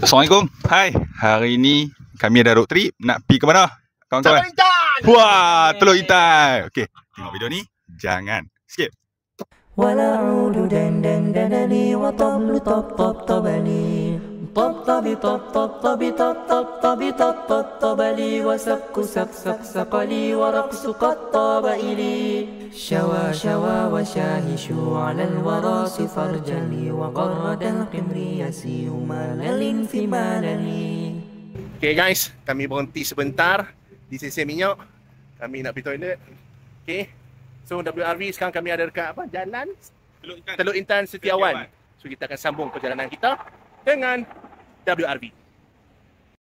Assalamualaikum. Hai, hari ni kami ada road trip. Nak pergi ke mana kawan-kawan? Teluk Intan. Wah, Teluk Intan. Okey, tengok video ni. Jangan skip. والعود دندنني وطبل طبطبني طبطبي طبطبي طبطبي طبطبلي وسبك سبسق لي ورقص قد طاب إلي شوى شوى وشاهشوا على الوراس فرجلي وقرد القمر يسير مالل في ماللي. Okay guys, kami berhenti sebentar di sisi minyak. Kami nak pergi toilet. Okay. So WRV sekarang kami ada dekat apa? Jalan Teluk Intan Setiawan. So kita akan sambung perjalanan kita dengan WRV.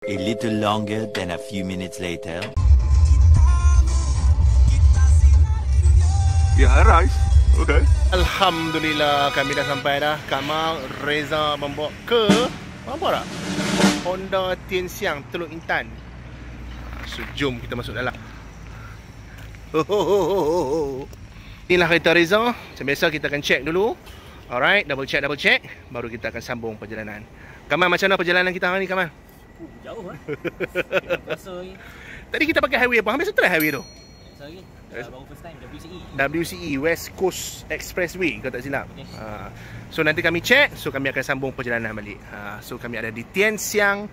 A little longer than a few minutes later. Ya, arrive. Okay. Alhamdulillah kami dah sampai dah. Kamal Reza membawa ke apa dah? Honda Tianxiang Teluk Intan. So jom kita masuk dalam. Inilah kereta Reza. Macam biasa kita akan check dulu. Alright, double check. Baru kita akan sambung perjalanan. Kamal, macam mana perjalanan kita hari ni, Kamal? Jauh lah. Tadi kita pakai highway apa? Hampir satu lah highway tu. Sorry, baru first time WCE. WCE, West Coast Expressway, kalau tak silap. Yes. So nanti kami check. So kami akan sambung perjalanan balik. So kami ada di Tianxiang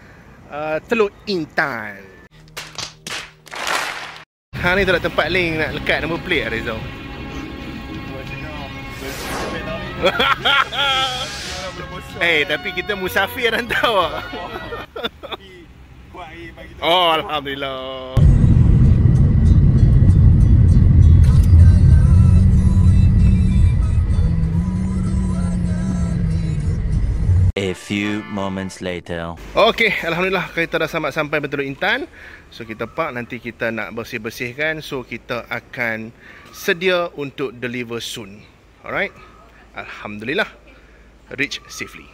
Teluk Intan. Ni tak ada tempat link nak lekat nombor plate lah, Rizal. Tapi kita musafir rantau. Oh, Alhamdulillah. A few moments later. Okey, Alhamdulillah kita dah sampai Teluk Intan. So kita park, nanti kita nak bersih-bersihkan. So kita akan sedia untuk deliver soon. Alright. Alhamdulillah reach safely.